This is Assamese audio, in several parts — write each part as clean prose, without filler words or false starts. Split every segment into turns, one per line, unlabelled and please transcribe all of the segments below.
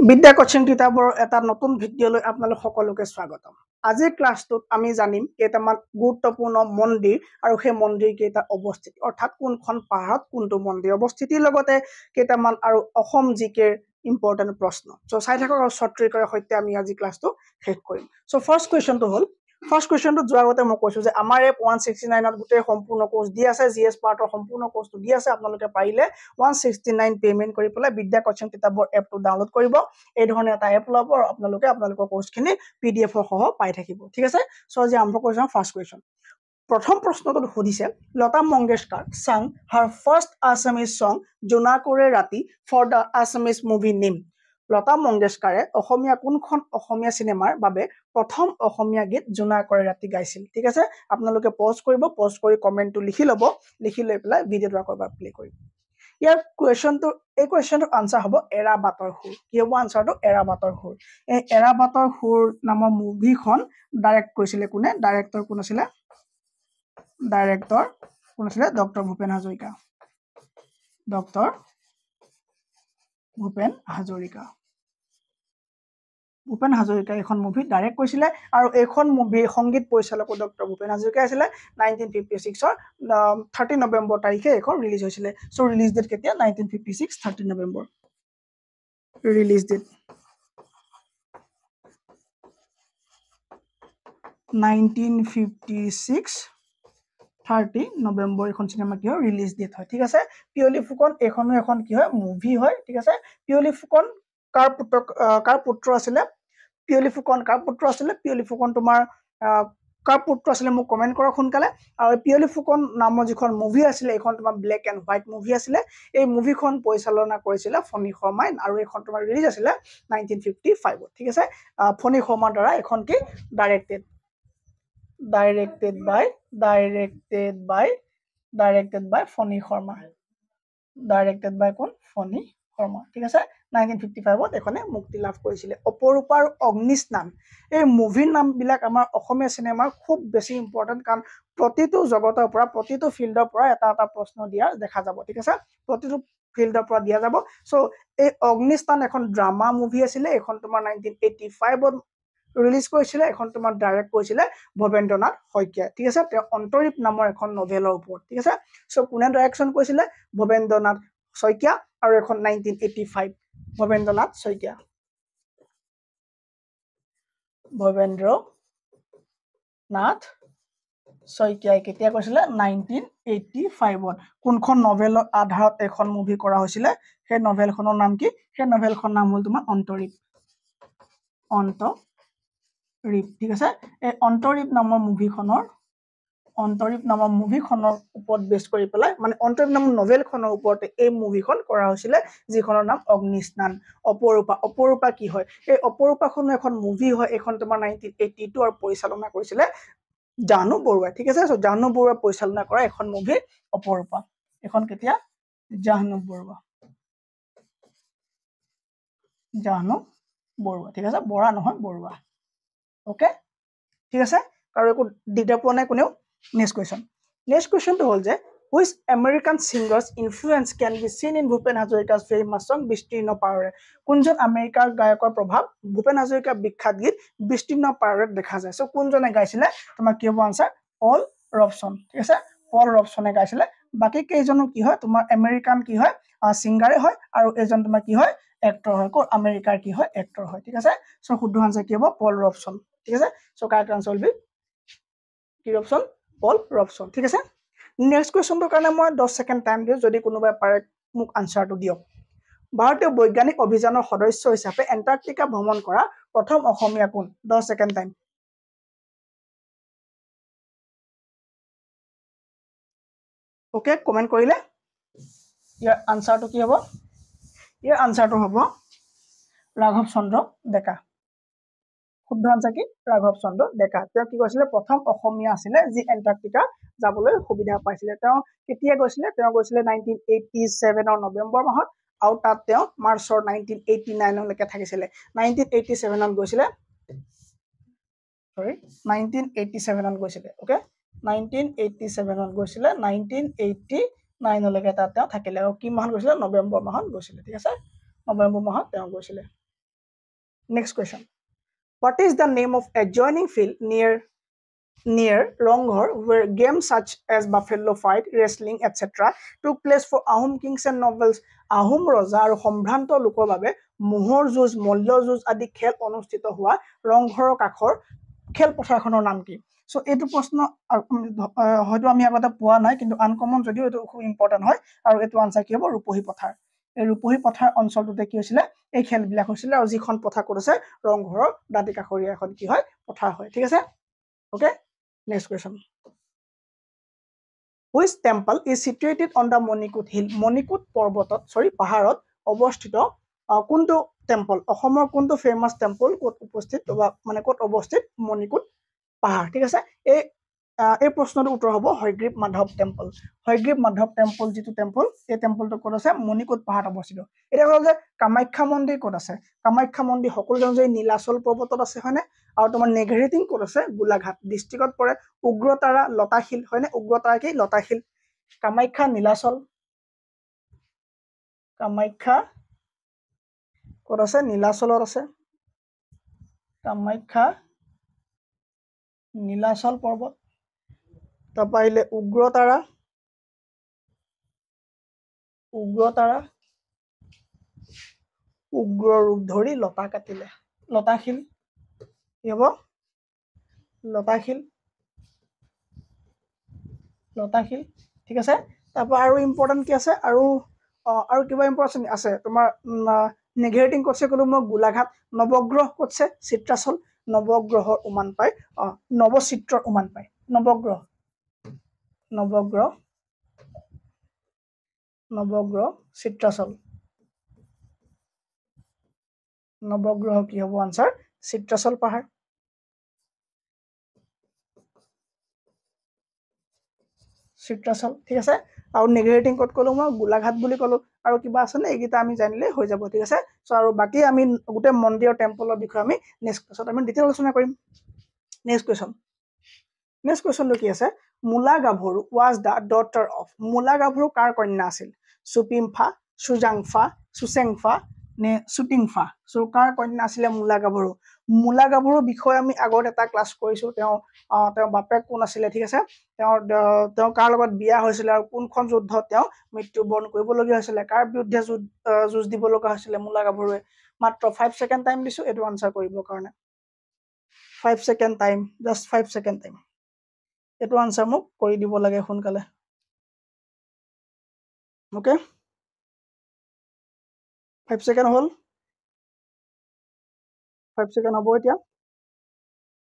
বিদ্যা কোচিং কিতাবৰ এটা নতুন ভিডিঅ'লৈ আপোনালোক সকলোকে স্বাগতম। আজিৰ ক্লাছটোত আমি জানিম কেইটামান গুৰুত্বপূৰ্ণ মন্দিৰ আৰু সেই মন্দিৰ কেইটা অৱস্থিত, অৰ্থাৎ কোনখন পাহাৰত কোনটো মন্দিৰ অৱস্থিতিৰ লগতে কেইটামান আৰু অসম জিকেৰ ইম্পৰ্টেণ্ট প্ৰশ্ন। চ' চাই থাকক আৰু শ্বৰ্ট ট্ৰিকৰ সৈতে আমি আজি ক্লাছটো শেষ কৰিম। চ' ফাৰ্ষ্ট কুৱেশ্যনটো হ'ল, ফাৰ্ষ্ট কুৱেশ্যনটো যোৱাৰ আগতে মই কৈছোঁ যে আমাৰ এপ 169ত গোটেই সম্পূৰ্ণ কোৰ্চ দি আছে, জিএছ পাৰ্টৰ সম্পূৰ্ণ কোৰ্চটো দি আছে। আপোনালোকে পাৰিলে 169 পে'মেণ্ট কৰি পেলাই বিদ্যা কোচিং কিতাপৰ এপটো ডাউনলোড কৰিব। এই ধৰণে এটা এপ ল'ব আৰু আপোনালোকে আপোনালোকৰ কোৰ্চখিনি পিডিএফৰ সহ পাই থাকিব। ঠিক আছে, চ' আজি আৰম্ভ কৰিছোঁ ফাৰ্ষ্ট কুৱেশ্যন। প্ৰথম প্ৰশ্নটোত সুধিছে, Lata Mangeshkar sang her first Assamese song জোনাকৰে ৰাতি for the Assamese movie name। লতা মংগেশকাৰে অসমীয়া কোনখন অসমীয়া চিনেমাৰ বাবে প্ৰথম অসমীয়া গীত জোনাকৰে ৰাতি গাইছিল? ঠিক আছে, আপোনালোকে পজ কৰিব, পজ কৰি কমেণ্টটো লিখি ল'ব, লিখি লৈ পেলাই ভিডিঅ'টো আকৌ এবাৰ প্লে কৰিব। ইয়াৰ কুৱেশ্যনটো, এই কুৱেশ্যনটোৰ আনচাৰ হ'ব এৰা বাটৰ সুৰ। কি হ'ব আনচাৰটো? এৰা বাটৰ সুৰ। এই এৰা বাটৰ সুৰ নামৰ মুভিখন ডাইৰেক্ট কৰিছিলে কোনে? ডাইৰেক্টৰ কোন আছিলে? ডাইৰেক্টৰ কোন আছিলে? ডক্টৰ ভূপেন হাজৰিকা। ডক্টৰ ভূপেন হাজৰিকা। ভূপেন হাজৰিকাই এখন মুভি ডাইৰেক্ট কৰিছিলে আৰু এইখন মুভিৰ সংগীত পৰিচালকো ডক্টৰ ভূপেন হাজৰিকাই আছিলে। 1956ৰ 30 নৱেম্বৰ তাৰিখে এইখন ৰিলিজ হৈছিলে। চ' ৰিলিজ ডেট কেতিয়া? 1956 30 নৱেম্বৰ। ৰিলিজ ডেট 1956 30 নৱেম্বৰ এখন চিনেমা কি হয়? ৰিলিজ ডেট হয়। ঠিক আছে, পিয়লি ফুকন এইখনো এখন কি হয়? মুভি হয়। ঠিক আছে, পিয়লি ফুকন কাৰ পুত্ৰ আছিলে? পিয়লি ফুকন কাৰ পুত্ৰ আছিলে? পিয়লি ফুকন তোমাৰ কাৰ পুত্ৰ আছিলে মোক কমেণ্ট কৰক সোনকালে। আৰু পিয়লি ফুকন নামৰ যিখন মুভি আছিলে এইখন তোমাৰ ব্লেক এণ্ড হোৱাইট মুভি আছিলে। এই মুভিখন পৰিচালনা কৰিছিলে ফণী শৰ্মাই আৰু এইখন তোমাৰ ৰিলিজ আছিলে 1955। ঠিক আছে, ফণী শৰ্মাৰ দ্বাৰা এইখন কি? ডাইৰেক্টেড বাই ফণী শৰ্মা। ডাইৰেক্টেড বাই কোন? ফণী শৰ্মা। ঠিক আছে, 1955ত এখনে মুক্তি লাভ কৰিছিলে। অপৰূপা আৰু অগ্নিস্নান এই মুভিৰ নামবিলাক আমাৰ অসমীয়া চিনেমাৰ খুব বেছি ইম্পৰ্টেণ্ট, কাৰণ প্ৰতিটো জগতৰ পৰা, প্ৰতিটো ফিল্ডৰ পৰা এটা এটা প্ৰশ্ন দিয়া দেখা যাব। ঠিক আছে, প্ৰতিটো ফিল্ডৰ পৰা দিয়া যাব। চ' এই অগ্নিস্নান এখন ড্ৰামা মুভি আছিলে। এইখন তোমাৰ 1985ত ৰিলিজ কৰিছিলে। এখন তোমাৰ ডাইৰেক্ট কৰিছিলে ভৱেন্দ্ৰ নাথ শইকীয়াই। ঠিক আছে, তেওঁ অন্তৰীপ নামৰ এখন নভেলৰ ওপৰত। ঠিক আছে, চ' কোনে ডাইৰেকশ্যন কৰিছিলে? ভৱেন্দ্ৰ নাথ শইকীয়া। আৰু এখন 1985 ভৱেন্দ্ৰ নাথ শইকীয়া। ভৱেন্দ্ৰ নাথ শইকীয়াই কেতিয়া কৈছিলে? 1985ত। কোনখন নভেলৰ আধাৰত এখন মুভি কৰা হৈছিলে? সেই নভেলখনৰ নাম কি? সেই নভেলখনৰ নাম হ'ল তোমাৰ অন্তৰীপ। অন্তৰীপ। ঠিক আছে, এই অন্তৰীপ নামৰ মুভিখনৰ ওপৰত বেছ কৰি পেলাই, মানে অন্তৰীপ নামৰ নভেলখনৰ ওপৰতে এই মুভিখন কৰা হৈছিলে, যিখনৰ নাম অগ্নিস্নান। অপৰূপা কি হয়? এই অপৰূপাখনো এখন মুভি হয়। এইখন তোমাৰ 1982 আৰু পৰিচালনা কৰিছিলে জাহ্নু বৰুৱাই। ঠিক আছে, চ' জাহ্নু বৰুৱাই পৰিচালনা কৰা এখন মুভি অপৰূপা। এখন কেতিয়া? জাহ্নু বৰুৱা। ঠিক আছে, বৰা নহয়, বৰুৱা। অ'কে, ঠিক আছে, আৰু একো দিগদাৰ পোৱা নাই কোনেও? নেক্সট কুৱেশ্যনটো হ'ল যে which American singers influence can be seen in Bhupen Hazarika's famous song বিস্তীৰ্ণ পাৰৰে? কোনজন আমেৰিকাৰ গায়কৰ প্ৰভাৱ ভূপেন হাজৰিকাৰ বিখ্যাত গীত বিস্তীৰ্ণ পাৰৰে দেখা যায়? চ' কোনজনে গাইছিলে? তোমাৰ কি হ'ব আনচাৰ? পল ৰবচন। ঠিক আছে, পল ৰবচনে গাইছিলে। বাকী কেইজনো কি হয়? তোমাৰ আমেৰিকান কি হয়? ছিংগাৰে হয়। আৰু এজন তোমাৰ কি হয়? এক্টৰ হয়। ক'ৰ? আমেৰিকাৰ কি হয়? এক্টৰ হয়। ঠিক আছে, চ' শুদ্ধ আনচাৰ কি হ'ব? পল ৰবচন। ঠিক আছে, চ' কাৰেক্ট আনচাৰ উইল বি কি অপশ্যন? পল ৰবচন। ঠিক আছে, নেক্সট কুৱেশ্যনটোৰ কাৰণে মই 10 ছেকেণ্ড টাইম দিওঁ, যদি কোনোবাই পাৰে মোক আনচাৰটো দিয়ক। ভাৰতীয় বৈজ্ঞানিক অভিযানৰ সদস্য হিচাপে এণ্টাৰ্কটিকা ভ্ৰমণ কৰা প্ৰথম অসমীয়া কোন? 10 ছেকেণ্ড টাইম। অ'কে, কমেণ্ট কৰিলে? ইয়াৰ আনচাৰটো কি হ'ব? ইয়াৰ আনচাৰটো হ'ব ৰাঘৱ চন্দ্ৰ ডেকা। শুদ্ধ আনচাৰ কি? ৰাঘৱ চন্দ্ৰ ডেকা। তেওঁ কি কৈছিলে? প্ৰথম অসমীয়া আছিলে যি এণ্টাৰ্কটিকা যাবলৈ সুবিধা পাইছিলে। তেওঁ কেতিয়া গৈছিলে? তেওঁ গৈছিলে 1987ৰ নৱেম্বৰ মাহত, আৰু তাত তেওঁ মাৰ্চৰ 1989লৈকে থাকিছিলে। 1987ত গৈছিলে। 1987ত গৈছিলে। অ'কে, 1987ত গৈছিলে, 1989লৈকে তাত তেওঁ থাকিলে। আৰু কি মাহত গৈছিলে? নৱেম্বৰ মাহত গৈছিলে। ঠিক আছে, নৱেম্বৰ মাহত তেওঁ গৈছিলে। Next question. What is the name of adjoining field near Ronghor where games such as buffalo fight, wrestling, etc. took place for Ahom kings and nobles? Ahom ৰজা আৰু সম্ভ্ৰান্ত লোকৰ বাবে মোহৰ যুঁজ, মল্ল যুঁজ আদি খেল অনুষ্ঠিত হোৱা ৰংঘৰৰ কাষৰ খেলপথাৰখনৰ নাম কি? সো এইটো প্ৰশ্ন হয়তো আমি আগতে পোৱা নাই, কিন্তু আনকমন যদিও এইটো খুব ইম্পৰ্টেণ্ট হয়। আৰু এইটো আনসাৰ কি হ'ব? ৰূপহী পথাৰ। এই ৰূপহী পথাৰ অঞ্চলটোতে কি হৈছিলে? এই খেলবিলাক হৈছিলে। আৰু যিখন পথাৰ ক'ত আছে? ৰংঘৰৰ দাঁতি কাষৰীয়া এখন কি হয়? পথাৰ হয়। ঠিক আছে? Okay, next question. Which temple is situated on the Monikut hill? Manikut পাহাৰত অৱস্থিত কোনটো টেম্পল? অসমৰ কোনটো ফেমাছ টেম্পল ক'ত উপস্থিত মানে ক'ত অৱস্থিত? মণিকুট পাহাৰ। ঠিক আছে? এই প্ৰশ্নটোৰ উত্তৰ হ'ব হয়গ্ৰীৱ মাধৱ টেম্পল। হয়গ্ৰীৱ মাধৱ টেম্পল যিটো টেম্পল, এই টেম্পলটো ক'ত আছে? মণিকুট পাহাৰত অৱস্থিত। এতিয়া হ'ল যে কামাখ্যা মন্দিৰ ক'ত আছে? কামাখ্যা মন্দিৰ সকলো জানো যে নীলাচল পৰ্বতত আছে, হয়নে? আৰু তোমাৰ নেঘেৰিটিং ক'ত আছে? গোলাঘাট ডিষ্ট্ৰিক্টত পৰে। উগ্ৰতাৰা, লতাশিল, হয়নে? উগ্ৰতাৰা কি? লতাশিল। কামাখ্যা, নীলাচল। কামাখ্যা ক'ত আছে? নীলাচলত আছে। কামাখ্যা নীলাচল পৰ্বত। তাৰপৰা আহিলে উগ্ৰতাৰা, উগ্ৰ ৰূপ ধৰি লতা কাটিলে। লতাশিল কি হ'ব? লতাশিল। ঠিক আছে? তাৰপৰা আৰু ইম্পৰ্টেণ্ট কি আছে? আৰু কিবা ইম্পৰ্টেণ্ট আছে তোমাৰ? নেঘেৰিটিং ক'তছে ক'লো মই? গোলাঘাট। নৱগ্ৰহ ক'তছে? চিত্ৰাচল। নৱগ্ৰহৰ উমান পায় নৱচিত্ৰৰ উমান পায়। নৱগ্ৰহ চিত্ৰাচল। নৱগ্ৰহ কি হ'ব আনসাৰ? চিত্ৰাচল পাহাৰ। চিত্ৰাচল। ঠিক আছে? আৰু নেঘেৰিটিং ক'ত ক'লো মই? গোলাঘাট বুলি ক'লো। আৰু কিবা আছে নে? এইকেইটা আমি জানিলে হৈ যাব। ঠিক আছে? চ' আৰু বাকী আমি গোটেই মন্দিৰৰ টেম্পলৰ বিষয়ে আমি নেক্সট ক্লাছত আমি ডিটেইল আলোচনা কৰিম। নেক্সট কুৱেশ্যনটো কি আছে? মূলা গাভৰু ৱাজ দ্য ডটাৰ অফ। মূলা গাভৰু কাৰ কন্যা আছিল? চুপিমফা, চুচেংফা নে চুটিংফা? চ' কাৰ কন্যা আছিলে মূলা গাভৰু? মূলা গাভৰুৰ বিষয়ে আমি আগত এটা ক্লাছ কৰিছো। তেওঁ বাপেক কোন আছিলে? ঠিক আছে? তেওঁ কাৰ লগত বিয়া হৈছিলে আৰু কোনখন যুদ্ধত তেওঁ মৃত্যুবৰণ কৰিবলগীয়া হৈছিলে? কাৰ বিৰুদ্ধে যুঁজ দিব লগা হৈছিলে মূলা গাভৰুৱে? মাত্ৰ 5 ছেকেণ্ড টাইম দিছো এইটো আনসাৰ কৰিবৰ কাৰণে। 5 second time, just 5 second time. এইটো আনসাৰ মোক কৰি দিব লাগে সোনকালে। ওকে, 5 ছেকেণ্ড হ'ল। 5 ছেকেণ্ড হ'ব এতিয়া।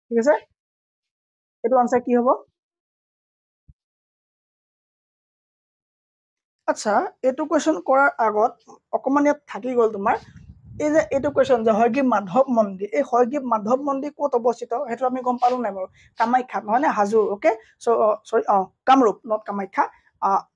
ঠিক আছে? এইটো আনসাৰ কি হ'ব? আচ্ছা, এইটো কুৱেশ্যন কৰাৰ আগত অকণমান ইয়াত থাকি গ'ল তোমাৰ এই যে এইটো কুৱেশ্যন যে হয়গ্ৰীৱ মাধৱ মন্দিৰ, এই হয়গ্ৰীৱ মাধৱ মন্দিৰ ক'ত অৱস্থিত সেইটো আমি গম পালো নাই বাৰু? কামাখ্যাত, নহয় নে? হাজোৰ। ওকে, চৰি কামৰূপ, নট কামাখ্যা।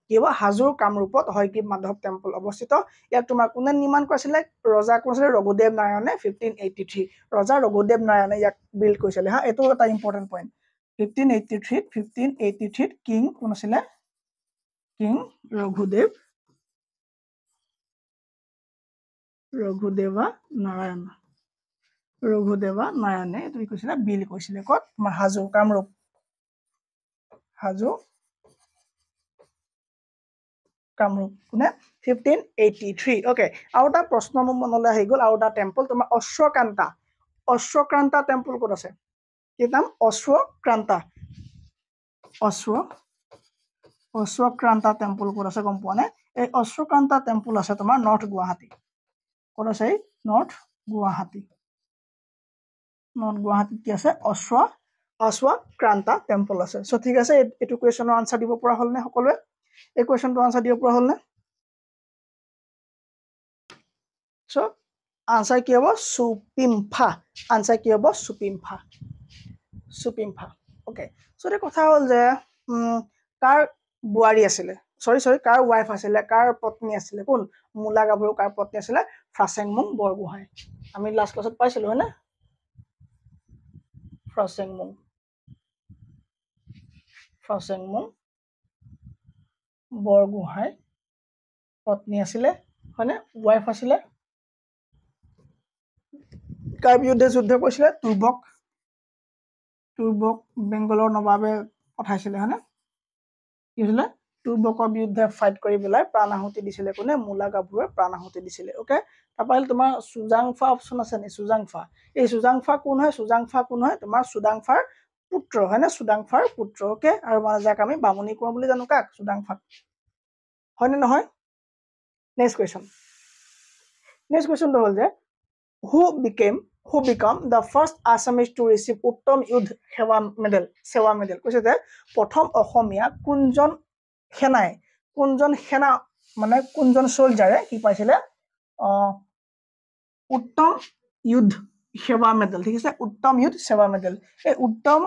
কি হ'ব? হাজোৰ কামৰূপত হয়গ্ৰীৱ মাধৱ টেম্পল অৱস্থিত। ইয়াক তোমাৰ কোনে নিৰ্মাণ কৰিছিলে? ৰজা কোন আছিলে? ৰঘুদেৱ নাৰায়ণে 1583। ৰজা ৰঘুদেৱ নাৰায়ণে ইয়াক বিল্ড কৰিছিলে। হা, এইটো এটা ইম্পৰ্টেণ্ট পইণ্ট। 1583 কিং কোন আছিলে? কিং ৰঘুদেৱা নাৰায়ণে এইটো কি কৈছিলে? বিল কৰিছিলে। ক'ত? তোমাৰ হাজো, কামৰূপ। কোনে? 1583। অ'কে, আৰু এটা প্ৰশ্ন মোৰ মনলৈ আহি গ'ল। আৰু এটা টেম্পল তোমাৰ অশ্বক্ৰান্তা টেম্পল ক'ত আছে? কি নাম? অশ্বক্ৰান্তা টেম্পল ক'ত আছে গম পোৱা নে? এই অশ্বক্ৰান্তা টেম্পল আছে তোমাৰ নৰ্থ গুৱাহাটী। ক'ত আছে? নৰ্থ গুৱাহাটীত কি আছে? অশ্বক্ৰান্তা টেম্পল আছে। চ' ঠিক আছে, এইটো কুৱেশ্যনৰ আনসাৰ দিব পৰা হ'ল নে সকলোৱে? এই কুৱেশ্যনটো আনসাৰ দিব পৰা হ'ল নে? চ' আনসাৰ কি হ'ব? চুপিমফা। আনসাৰ কি হ'ব? চুপিমফা। অ'কে, চ' এতিয়া কথা হ'ল যে কাৰ বোৱাৰী আছিলে? কাৰ ৱাইফ আছিলে? কাৰ পত্নী আছিলে? কোন? মূলা গাভৰু কাৰ পত্নী আছিলে? ফ্ৰাচেংমুং বৰগোহাঁই। আমি লাষ্ট ক্লাছত পাইছিলো, হয় নে? ফ্ৰাচেংমুং বৰগোহাঁই পত্নী আছিলে, হয়নে? ৱাইফ আছিলে। কাৰ বিৰুদ্ধে যুদ্ধ কৰিছিলে তুৰ্বক বেংগলৰ নবাবে পঠাইছিলে হয়নে কি হৈছিলে তুৰ্বকৰ বিৰুদ্ধে ফাইট কৰি পেলাই প্ৰাণ আহুতি দিছিলে কোনে মুলা গাভৰুৱে প্ৰাণ আহুতি দিছিলে ওকে তাৰপৰা তোমাৰ সুজাংফা অপচন আছে নি সুজাংফা এই সুজাংফা কোন হয় তোমাৰ সুদাংফাৰ পুত্ৰ হয় না সুদাংফাৰ পুত্ৰ ওকে আৰু মানে যাক আমি বামুণী কোঁৱৰ বুলি জানো কাক সুদাংফা হয় নে নহয় নেক্সট কুৱেশ্যনটো হ'ল যে who become the first Assamese to receive Uttam Yudh Sewa medal কৈছে যে প্ৰথম অসমীয়া কোনজন সেনা মানে কোনজন সোলজাৰে কি পাইছিলে উত্তম যুদ্ধ সেৱা মেডেল ঠিক আছে উত্তম যুদ্ধ সেৱা মেডেল এই উত্তম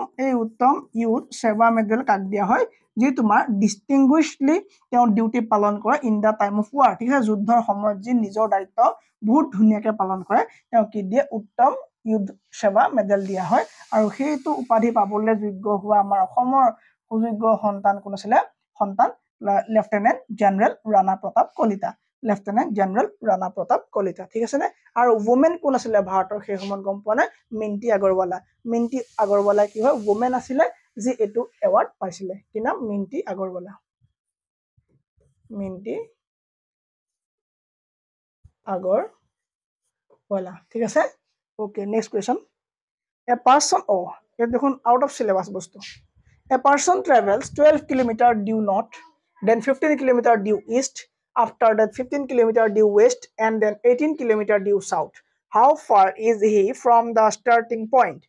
যুদ্ধ সেৱা মেডেল কাক দিয়া হয় যি তোমাৰ ডিস্টিংগুইশলি তেওঁ ডিউটি পালন কৰে in the time of war ঠিক আছে যুদ্ধৰ সময়ত যি নিজৰ দায়িত্ব বহুত ধুনীয়াকে পালন কৰে তেওঁ কি দিয়ে উত্তম যুদ্ধ সেৱা মেডেল দিয়া হয় আৰু সেইটো উপাধি পাবলৈ যোগ্য হোৱা আমাৰ অসমৰ সুযোগ্য সন্তান কোন আছিলে সন্তান লেফটেনেণ্ট জেনেৰেল ৰাণা প্ৰতাপ কলিতা ঠিক আছে নে আৰু ওমেন কোন আছিলে ভাৰতৰ সেই সময়ত গম পোৱা নাই মিন্টি আগৰৱালা কি হয় ওমেন আছিলে যি এটো এৱাৰ্ড পাইছিলে কি নাম মিন্টি আগৰৱালা ঠিক আছে ওকে নেক্সট কোৱেশ্যন এ পাৰ্সন এটা দেখোন আউট অফ সিলেবাস বস্তু এ person ট্ৰেভেলস 12 kilometre due north then 15 kilometer due east after that 15 kilometer due west and then 18 kilometer due south how far is he from the starting point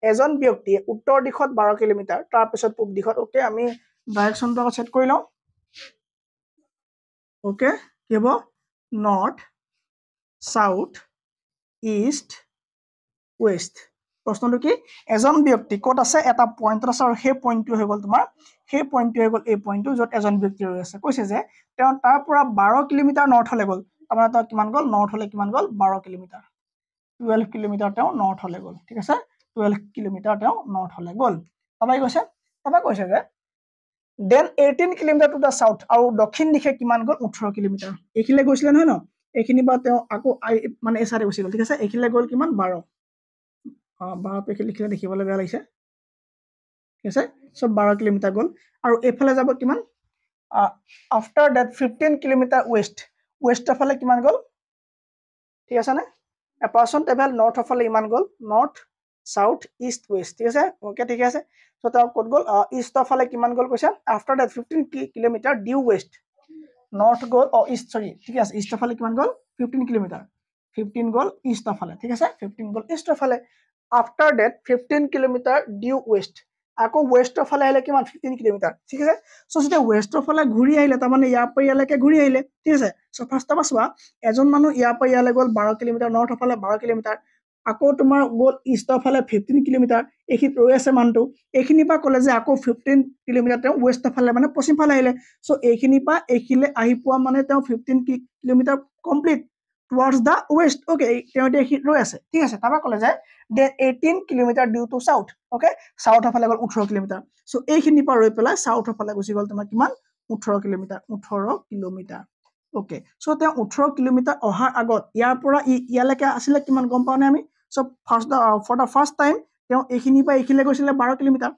এজন ব্যক্তি উত্তৰ দিশত 12 কিলোমিটাৰ তাৰ পিছত পূব দিশত ওকে আমি ডাইৰেকশনটো সেট কৰি লওঁ ওকে কি হ'ব নৰ্থ সাউথ ইষ্ট ওয়েস্ট প্ৰশ্নটো কি এজন ব্যক্তি ক'ত আছে এটা পইণ্ট আছে আৰু সেই পইণ্টটো হৈ গ'ল তোমাৰ সেই পইণ্টটো হৈ গ'ল এই পইণ্টটো য'ত এজন ব্যক্তি ৰৈ আছে কৈছে যে তেওঁ তাৰ পৰা 12 কিলোমিটাৰ নৰ্থলৈ গ'ল তাৰমানে তেওঁ কিমান গ'ল নৰ্থলৈ কিমান গ'ল 12 কিলোমিটাৰ 12 কিলোমিটাৰ তেওঁ নৰ্থলৈ গ'ল ঠিক আছে 12 কিলোমিটাৰ তেওঁ নৰ্থলৈ গ'ল তাৰপৰা কৈছে যে then 18 kilometre to the south আৰু দক্ষিণ দিশে কিমান গ'ল 18 কিলোমিটাৰ এইখিলে গৈছিলে নহয় ন এইখিনি বা তেওঁ আকৌ মানে এছাৰে গৈছিল ঠিক আছে এইখিলে গ'ল কিমান 12 12 লিখিলে দেখিবলৈ বেয়া লাগিছে ঠিক আছে সব 12 কিলোমিটাৰ গ'ল আৰু এফালে যাব কিমান আফটাৰ দ্যাট 15 কিলোমিটাৰ ওয়েষ্টৰ ফালে কিমান গ'ল ঠিক আছে নে এ পাৰ্সন ট্ৰেভেল নৰ্থৰ ফালে ইমান গ'ল নৰ্থ সাউথ ইষ্ট ওয়েষ্ট ঠিক আছে ওকে ঠিক আছে সো তেওঁ ক'ত গ'ল ইষ্টৰ ফালে কিমান গ'ল কৈছে after that 15 kilometre due west north গ'ল ইষ্ট সৰি ঠিক আছে ইষ্টৰ ফালে কিমান গ'ল 15 কিলোমিটাৰ 15 গ'ল ইষ্টৰ ফালে ঠিক আছে 15 গ'ল ইষ্টৰ ফালে after that 15 kilometre due west আকৌ ওয়েষ্টৰ ফালে আহিলে কিমান 15 কিলোমিটাৰ ঠিক আছে সো যেতিয়া ওয়েষ্টৰ ফালে ঘূৰি আহিলে তাৰ মানে ইয়াৰ পৰা ইয়ালৈকে ঘূৰি আহিলে ঠিক আছে সো ফাৰ্ষ্ট অফ চোৱা এজন মানুহ ইয়াৰ পৰা ইয়ালৈ গ'ল 12 কিলোমিটাৰ নৰ্থৰ ফালে 12 কিলোমিটাৰ আকৌ তোমাৰ গ'ল ইষ্টৰ ফালে 15 কিলোমিটাৰ এইখিনিত ৰৈ আছে মানুহটো এইখিনি পৰা ক'লে যে আকৌ 15 কিলোমিটাৰ তেওঁ ওয়েষ্টৰ ফালে মানে পশ্চিম ফালে আহিলে সো এইখিনি পৰা এইখিলে আহি পোৱা মানে তেওঁ 15 kilometre complete towards the west okay তেওঁ এতিয়া ৰৈ আছে ঠিক আছে তাৰপৰা ক'লে যে then 18 kilometre due to south okay সাউথৰ ফালে গ'ল 18 কিলোমিটাৰ সো এইখিনি পৰা ৰৈ পেলাই সাউথৰ ফালে গুচি গ'ল তোমাৰ কিমান 18 কিলোমিটাৰ ওকে সো তেওঁ 18 কিলোমিটাৰ অহাৰ আগত ইয়াৰ পৰা ইয়ালৈকে আছিলে কিমান গম পাওনে আমি so for the first time তেওঁ এইখিনি পৰা এইখিলে গৈছিলে 12 কিলোমিটাৰ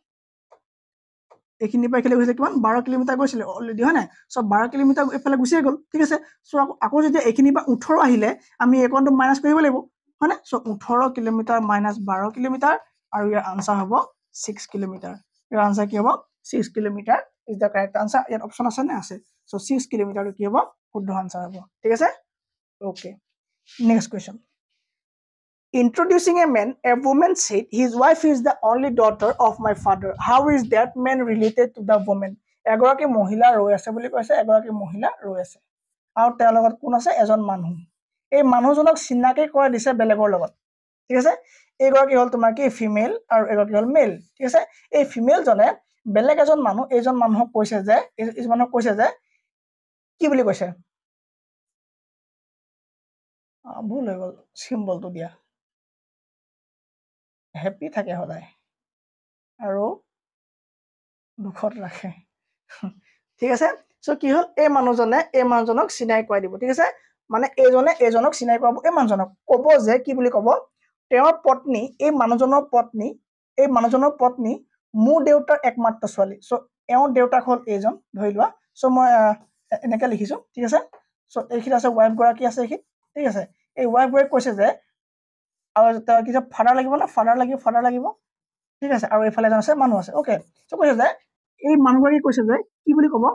এইখিনি পৰা এইখিলে গৈছিলে কিমান 12 কিলোমিটাৰ গৈছিলে অলৰেডি হয় নাই সো 12 কিলোমিটাৰ এফালে গুচি গ'ল ঠিক আছে সো আকৌ যেতিয়া এইখিনি পৰা 18 আহিলে আমি একনটো মাইনাস কৰিব লাগিব হয় না সো 18 কিলোমিটাৰ মাইনাস 12 কিলোমিটাৰ আৰু ইয়াৰ আনসাৰ হ'ব 6 কিলোমিটাৰ ইয়াৰ আনসাৰ কি হ'ব 6 kilometre is the correct answer ইয়াত অপচন আছে নে আছে সো 6 কিলোমিটাৰ কি হ'ব শুদ্ধ আনসাৰ হ'ব ঠিক আছে okay next question Introducing a man, a woman said, his wife is the only daughter of my father. How is that man related to the woman? এগৰাকী মহিলা ৰৈ আছে বুলি কৈছে এগৰাকী মহিলা ৰৈ আছে আৰু তেওঁৰ লগত কোন আছে এজন মানুহ এই মানুহজনক চিনাকি কৰা দিছে বেলেগৰ লগত ঠিক আছে এইগৰাকী হ'ল তোমাৰ কি ফিমেল আৰু এগৰাকী হ'ল মেল ঠিক আছে এই ফিমেল জনে বেলেগ এজন মানুহ এইজন মানুহক কৈছে যে কি বুলি কৈছে ভুল হৈ গ'ল সিম্বলটো দিয়া হেপি থাকে সদায় আৰু দুখত ৰাখে ঠিক আছে সো কি হ'ল এই মানুহজনক চিনাই কৰাই দিব ঠিক আছে মানে এইজনক চিনাই কৰাব এই মানুহজনক ক'ব যে কি বুলি ক'ব তেওঁৰ পত্নী এই মানুহজনৰ পত্নী মোৰ দেউতাৰ একমাত্ৰ ছোৱালী চ' এওঁৰ দেউতাক হ'ল এইজন ধৰি লোৱা চ' মই এনেকৈ লিখিছোঁ ঠিক আছে চ' এইখিনি আছে ৱাইফ গৰাকী আছে এইখিনি ঠিক আছে এই ৱাইফ গৰাকী কৈছে যে আৰু কি ফাদাৰ লাগিব না ফাদাৰ লাগিব ঠিক আছে আৰু এইফালে এজন আছে মানুহ আছে অ'কে চ' কৈছে যে এই মানুহগৰাকী কৈছে যে কি বুলি ক'ব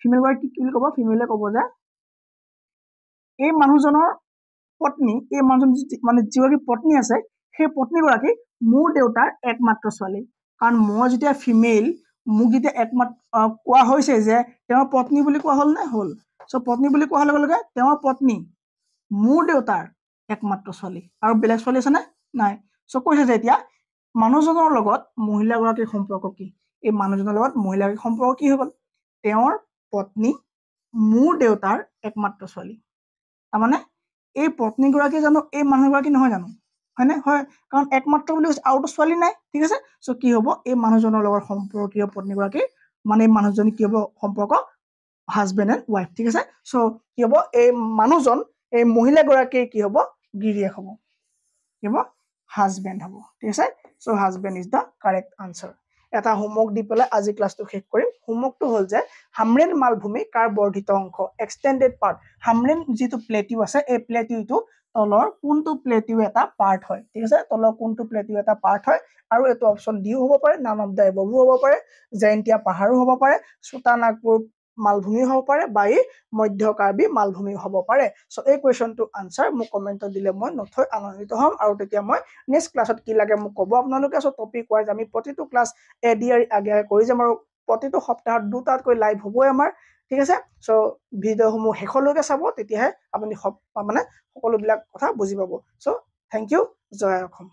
ফিমেল গৰাকী কি বুলি ক'ব ফিমেলে ক'ব যে এই মানুহজনৰ পত্নী এই মানুহজন মানে যিগৰাকী পত্নী আছে সেই পত্নীগৰাকী মোৰ দেউতাৰ একমাত্ৰ ছোৱালী কাৰণ মই যেতিয়া ফিমেল মোক যেতিয়া একমাত্ৰ কোৱা হৈছে যে তেওঁৰ পত্নী বুলি কোৱা হ'ল নে হ'ল চ' পত্নী বুলি কোৱাৰ লগে লগে তেওঁৰ পত্নী মোৰ দেউতাৰ একমাত্ৰ ছোৱালী আৰু বেলেগ ছোৱালী আছেনে নাই চ' কৈছে যে এতিয়া মানুহজনৰ লগত মহিলাগৰাকীৰ সম্পৰ্ক কি এই মানুহজনৰ লগত মহিলাগৰাকীৰ সম্পৰ্ক কি হৈ গ'ল তেওঁৰ পত্নী মোৰ দেউতাৰ একমাত্ৰ ছোৱালী তাৰমানে এই পত্নীগৰাকী জানো এই মানুহগৰাকী নহয় জানো হয়নে হয় কাৰণ একমাত্ৰ বুলি কৈছে আৰুতো ছোৱালী নাই ঠিক আছে চ' কি হ'ব এই মানুহজনৰ লগত সম্পৰ্কীয় পত্নীগৰাকী মানে এই মানুহজনী কি হ'ব সম্পৰ্ক হাজবেণ্ড এণ্ড ৱাইফ ঠিক আছে চ' কি হ'ব এই মানুহজন এই মহিলাগৰাকীৰ কি হ'ব গিৰিয়েক হ'ব কি হ'ব হাজবেণ্ড হ'ব ঠিক আছে চ' husband is the correct answer এটা হোমৱৰ্ক দি পেলাই আজি ক্লাছটো শেষ কৰিম হোমৱৰ্কটো হ'ল যে হামৰেন মালভূমি কাৰ বৰ্ধিত অংশ এক্সটেণ্ডেড পাৰ্ট হামৰেন যিটো প্লেটিউ আছে এই প্লেটিউটো তলৰ কোনটো প্লেটিউ এটা পাৰ্ট হয় ঠিক আছে তলৰ কোনটো প্লেটিউ এটা পাৰ্ট হয় আৰু এইটো অপশ্যন ডিও হ'ব পাৰে নান অফ দ্য এবভো হ'ব পাৰে জয়ন্তীয়া পাহাৰো হ'ব পাৰে চোটা নাগপুৰ মালভূমি হ'ব পাৰে বা এই মধ্য কাৰ্বি মালভূমি হ'ব পাৰে চ' এই কুৱেশ্যনটোৰ আনচাৰ মোক কমেণ্টত দিলে মই নথৈ আনন্দিত হ'ম আৰু তেতিয়া মই নেক্সট ক্লাছত কি লাগে মোক ক'ব আপোনালোকে চ' টপিক ৱাইজ আমি প্ৰতিটো ক্লাছ আগে কৰি যাম আৰু প্ৰতিটো সপ্তাহত দুটাতকৈ লাইভ হ'বই আমাৰ ঠিক আছে চ' ভিডিঅ'সমূহ শেষলৈকে চাব তেতিয়াহে আপুনি মানে সকলোবিলাক কথা বুজি পাব চ' থেংক ইউ জয় অসম